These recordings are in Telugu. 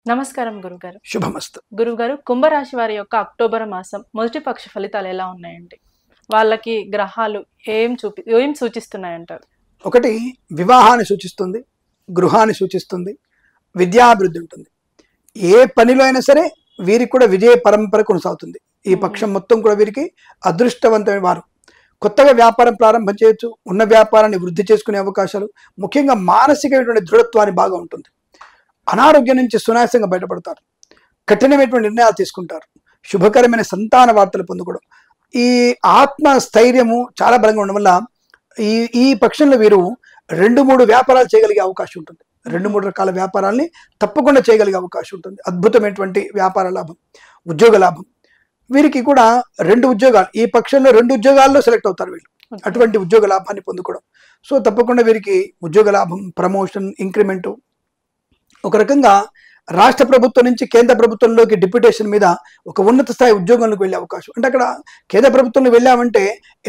నమస్కారం గురుగారు. శుభమస్తు. గురుగారు, కుంభరాశి వారి యొక్క అక్టోబర్ మాసం మొదటి పక్ష ఫలితాలు ఎలా ఉన్నాయండి? వాళ్ళకి గ్రహాలు ఏం సూచిస్తున్నాయంటారు? ఒకటి వివాహాన్ని సూచిస్తుంది, గృహాన్ని సూచిస్తుంది, విద్యాభివృద్ధి ఉంటుంది. ఏ పనిలో అయినా సరే వీరికి కూడా విజయ పరంపర కొనసాగుతుంది. ఈ పక్షం మొత్తం కూడా వీరికి అదృష్టవంతమైన వారు. కొత్తగా వ్యాపారం ప్రారంభం చేయొచ్చు, ఉన్న వ్యాపారాన్ని వృద్ధి చేసుకునే అవకాశాలు, ముఖ్యంగా మానసికమైనటువంటి దృఢత్వాన్ని బాగా ఉంటుంది. అనారోగ్యం నుంచి సునాయాసంగా బయటపడతారు. కఠినమైనటువంటి నిర్ణయాలు తీసుకుంటారు. శుభకరమైన సంతాన వార్తలు పొందుకోవడం, ఈ ఆత్మస్థైర్యము చాలా బలంగా ఉండడం వల్ల ఈ ఈ పక్షంలో వీరు 2-3 వ్యాపారాలు చేయగలిగే అవకాశం ఉంటుంది. 2-3 రకాల వ్యాపారాల్ని తప్పకుండా చేయగలిగే అవకాశం ఉంటుంది. అద్భుతమైనటువంటి వ్యాపార లాభం, ఉద్యోగ లాభం. వీరికి కూడా 2 ఉద్యోగాలు, ఈ పక్షంలో 2 ఉద్యోగాల్లో సెలెక్ట్ అవుతారు వీళ్ళు. అటువంటి ఉద్యోగ లాభాన్ని పొందుకోవడం. సో తప్పకుండా వీరికి ఉద్యోగ లాభం, ప్రమోషన్, ఇంక్రిమెంటు, ఒక రకంగా రాష్ట్ర ప్రభుత్వం నుంచి కేంద్ర ప్రభుత్వంలోకి డిప్యూటేషన్ మీద ఒక ఉన్నత స్థాయి ఉద్యోగంలోకి వెళ్ళే అవకాశం. అంటే అక్కడ కేంద్ర ప్రభుత్వంలో వెళ్ళామంటే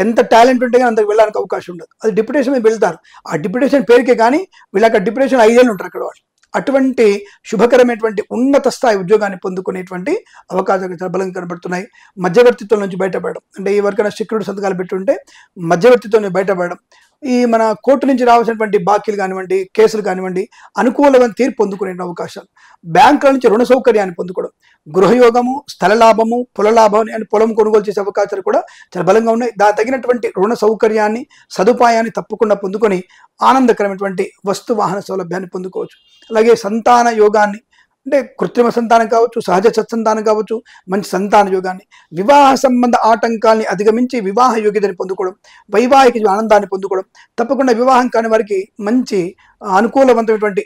ఎంత టాలెంట్ ఉంటే కానీ అంతకు వెళ్ళడానికి అవకాశం ఉండదు. అది డిప్యూటేషన్ మీద వెళ్తారు. ఆ డిప్యూటేషన్ పేరుకే కానీ వీళ్ళు అక్కడ డిప్యూటేషన్ 5 ఏళ్ళు ఉంటారు అక్కడ వాళ్ళు. అటువంటి శుభకరమైనటువంటి ఉన్నత స్థాయి ఉద్యోగాన్ని పొందుకునేటువంటి అవకాశాలు చాలా బలంగా కనబడుతున్నాయి. మధ్యవర్తిత్వం నుంచి బయటపడడం, అంటే ఎవరికైనా సెక్యూరిటీ సంతకాలు పెట్టుంటే మధ్యవర్తిత్వం నుంచి బయటపడడం, ఈ మన కోర్టు నుంచి రావాల్సినటువంటి బాకీలు కానివ్వండి, కేసులు కానివ్వండి, అనుకూలమైన తీర్పు పొందుకునే అవకాశాలు, బ్యాంకుల నుంచి రుణ సౌకర్యాన్ని పొందుకోవడం, గృహయోగము, స్థల లాభము, పొల లాభం అని పొలం కొనుగోలు చేసే అవకాశాలు కూడా చాలా బలంగా ఉన్నాయి. దానికి తగినటువంటి రుణ సౌకర్యాన్ని, సదుపాయాన్ని తప్పకుండా పొందుకొని ఆనందకరమైనటువంటి వస్తు వాహన సౌలభ్యాన్ని పొందుకోవచ్చు. అలాగే సంతాన యోగాన్ని, అంటే కృత్రిమ సంతానం కావచ్చు, సహజ సత్సంతానం కావచ్చు, మంచి సంతాన యోగాన్ని, వివాహ సంబంధ ఆటంకాల్ని అధిగమించి వివాహ యోగ్యతని పొందుకోవడం, వైవాహిక ఆనందాన్ని పొందుకోవడం, తప్పకుండా వివాహం కాని వారికి మంచి అనుకూలవంతమైనటువంటి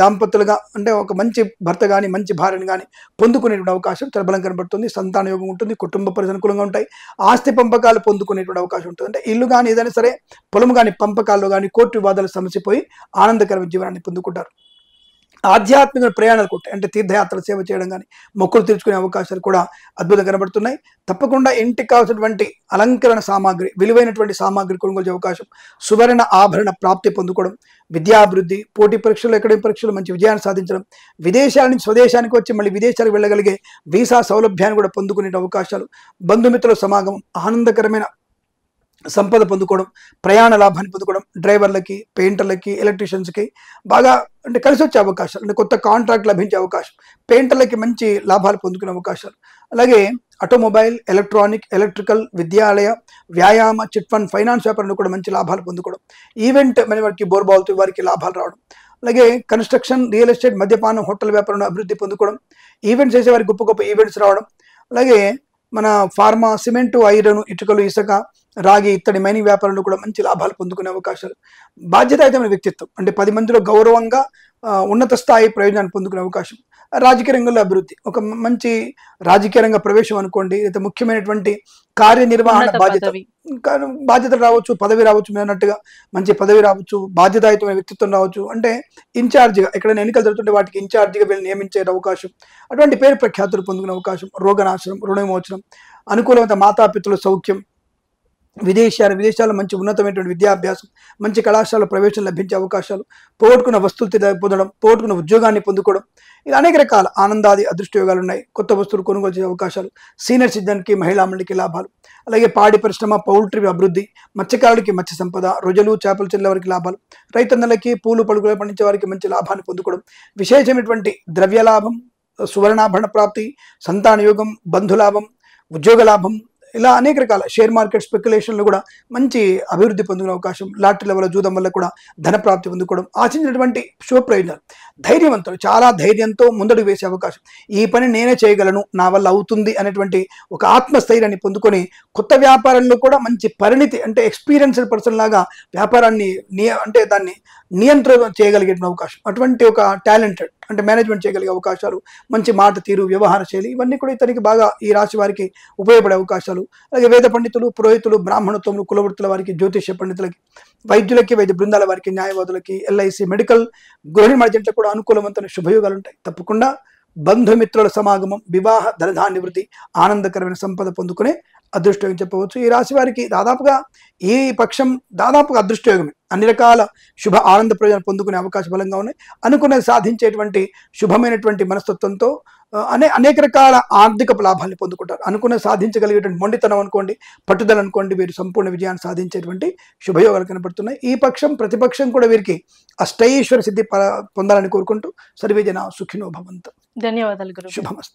దాంపత్యులుగా, అంటే ఒక మంచి భర్త కానీ మంచి భార్యను కానీ పొందుకునేటువంటి అవకాశం చాలా బలంగా కనబడుతుంది. సంతాన యోగం ఉంటుంది, కుటుంబ పరిస్థితులు అనుకూలంగా ఉంటాయి, ఆస్తి పంపకాలు పొందుకునేటువంటి అవకాశం ఉంటుంది. అంటే ఇల్లు కానీ ఏదైనా సరే, పొలం కానీ పంపకాల్లో కానీ కోర్టు వివాదాలు సమస్యపోయి ఆనందకరమైన జీవనాన్ని పొందుకుంటారు. ఆధ్యాత్మిక ప్రయాణాలు కూడా, అంటే తీర్థయాత్ర సేవ చేయడం కానీ, మొక్కులు తీర్చుకునే అవకాశాలు కూడా అద్భుతంగా కనబడుతున్నాయి. తప్పకుండా ఇంటికి కావాల్సినటువంటి అలంకరణ సామాగ్రి, విలువైనటువంటి సామాగ్రి కొనుగోలు చేసే అవకాశం, సువర్ణ ఆభరణ ప్రాప్తి పొందుకోవడం, విద్యాభివృద్ధి, పోటీ పరీక్షలు, అకాడమిక్ పరీక్షలు మంచి విజయాన్ని సాధించడం, విదేశాల నుంచి స్వదేశానికి వచ్చి మళ్ళీ విదేశాలకు వెళ్ళగలిగే వీసా సౌలభ్యాన్ని కూడా పొందుకునే అవకాశాలు, బంధుమిత్రుల సమాగమం, ఆనందకరమైన సంపద పొందుకోవడం, ప్రయాణ లాభాన్ని పొందుకోవడం, డ్రైవర్లకి, పెయింటర్లకి, ఎలక్ట్రీషియన్స్కి బాగా అంటే కలిసి వచ్చే అవకాశాలు, అంటే కొత్త కాంట్రాక్ట్ లభించే అవకాశం, పెయింటర్లకి మంచి లాభాలు పొందుకునే అవకాశాలు, అలాగే ఆటోమొబైల్, ఎలక్ట్రానిక్, ఎలక్ట్రికల్, విద్యాలయ, వ్యాయామ, చిట్ ఫండ్, ఫైనాన్స్ వ్యాపారంలో కూడా మంచి లాభాలు పొందుకోవడం, ఈవెంట్ మన వారికి బోర్బాల్తో వారికి లాభాలు రావడం, అలాగే కన్స్ట్రక్షన్, రియల్ ఎస్టేట్, మద్యపానం, హోటల్ వ్యాపారంలో అభివృద్ధి పొందుకోవడం, ఈవెంట్స్ చేసే వారికి గొప్ప గొప్ప ఈవెంట్స్ రావడం, అలాగే మన ఫార్మా, సిమెంటు, ఐరన్, ఇటుకలు, ఇసుక, రాగి, ఇత్తడి, మైనింగ్ వ్యాపారంలో కూడా మంచి లాభాలు పొందుకునే అవకాశాలు, బాధ్యతాయుతమైన వ్యక్తిత్వం, అంటే 10 మందిలో గౌరవంగా ఉన్నత స్థాయి ప్రయోజనాన్ని పొందుకునే అవకాశం, రాజకీయ రంగంలో అభివృద్ధి, ఒక మంచి రాజకీయ రంగ ప్రవేశం అనుకోండి, లేదా ముఖ్యమైనటువంటి కార్యనిర్వహణ బాధ్యతలు రావచ్చు, పదవి రావచ్చు, మీరు అన్నట్టుగా మంచి పదవి రావచ్చు, బాధ్యతాయుతమైన వ్యక్తిత్వం రావచ్చు, అంటే ఇన్ఛార్జిగా ఎక్కడైనా ఎన్నికలు జరుగుతుంటే వాటికి ఇన్ఛార్జిగా వీళ్ళు నియమించే అవకాశం, అటువంటి పేరు ప్రఖ్యాతులు పొందుకునే అవకాశం, రోగనాశనం, రుణ విమోచనం, అనుకూలమైన మాతాపితృల సౌఖ్యం, విదేశాల్లో మంచి ఉన్నతమైనటువంటి విద్యాభ్యాసం, మంచి కళాశాల ప్రవేశం లభించే అవకాశాలు, పోగొట్టుకున్న వస్తువులు పొందడం, పోగొట్టుకున్న ఉద్యోగాన్ని పొందుకోవడం, ఇలా అనేక రకాల ఆనందాది అదృష్టయోగాలు ఉన్నాయి. కొత్త వస్తువులు కొనుగోలు చేసే అవకాశాలు, సీనియర్ సిటిజన్కి, మహిళా మండలికి లాభాలు, అలాగే పాడి పరిశ్రమ, పౌల్ట్రీ అభివృద్ధి, మత్స్యకారులకి మత్స్య సంపద, రొయ్యలు, చేపలు చెల్లె వారికి లాభాలు, రైతన్నలకి, పూలు పలుకులు పండించే వారికి మంచి లాభాన్ని పొందుకోవడం, విశేషమైనటువంటి ద్రవ్య లాభం, సువర్ణాభరణ ప్రాప్తి, సంతాన యోగం, బంధులాభం, ఉద్యోగ లాభం, ఇలా అనేక రకాల షేర్ మార్కెట్ స్పెక్యులేషన్లు కూడా మంచి అభివృద్ధి పొందుకునే అవకాశం, లాటరీ వల్ల జూదం వల్ల కూడా ధన ప్రాప్తి పొందుకోవడం, ఆశించినటువంటి శుభ ప్రయోజనాలు, ధైర్యవంతులు, చాలా ధైర్యంతో ముందడుగు వేసే అవకాశం, ఈ పని నేనే చేయగలను, నా వల్ల అవుతుంది అనేటువంటి ఒక ఆత్మస్థైర్యాన్ని పొందుకొని కొత్త వ్యాపారంలో కూడా మంచి పరిణితి, అంటే ఎక్స్పీరియన్స్డ్ పర్సన్ లాగా వ్యాపారాన్ని అంటే దాన్ని నియంత్రణ చేయగలిగే అవకాశం, అటువంటి ఒక టాలెంటెడ్, అంటే మేనేజ్మెంట్ చేయగలిగే అవకాశాలు, మంచి మాట తీరు, వ్యవహార శైలి, ఇవన్నీ కూడా ఇతనికి బాగా ఈ రాశి వారికి ఉపయోగపడే అవకాశాలు, అలాగే వేద పండితులు, పురోహితులు, బ్రాహ్మణత్వములు, కులవృత్తుల వారికి, జ్యోతిష్య పండితులకి, వైద్యులకి, వైద్య బృందాల వారికి, న్యాయవాదులకి, ఎల్ఐసి, మెడికల్, గృహిణి మధ్యంట్లో కూడా అనుకూలవంతమైన శుభయోగాలు ఉంటాయి. తప్పకుండా బంధుమిత్రుల సమాగమం, వివాహ, ధనధాన్య వృద్ధి, ఆనందకరమైన సంపద పొందుకునే అదృష్టయోగం చెప్పవచ్చు. ఈ రాశి వారికి దాదాపుగా ఈ పక్షం దాదాపుగా అదృష్టయోగమే. అన్ని రకాల శుభ ఆనంద ప్రయోజనం పొందుకునే అవకాశం బలంగా ఉన్నాయి. అనుకున్నది సాధించేటువంటి శుభమైనటువంటి మనస్తత్వంతో అనేక రకాల ఆర్థిక లాభాలను పొందుకుంటారు. అనుకున్నది సాధించగలిగేటువంటి మొండితనం అనుకోండి, పట్టుదల అనుకోండి, వీరు సంపూర్ణ విజయాన్ని సాధించేటువంటి శుభయోగాలు కనబడుతున్నాయి. ఈ పక్షం ప్రతిపక్షం కూడా వీరికి అష్టైశ్వర సిద్ధి పొందాలని కోరుకుంటూ సర్వే జన సుఖినో భవంతు. ధన్యవాదాలు గురువు. శుభమస్తు.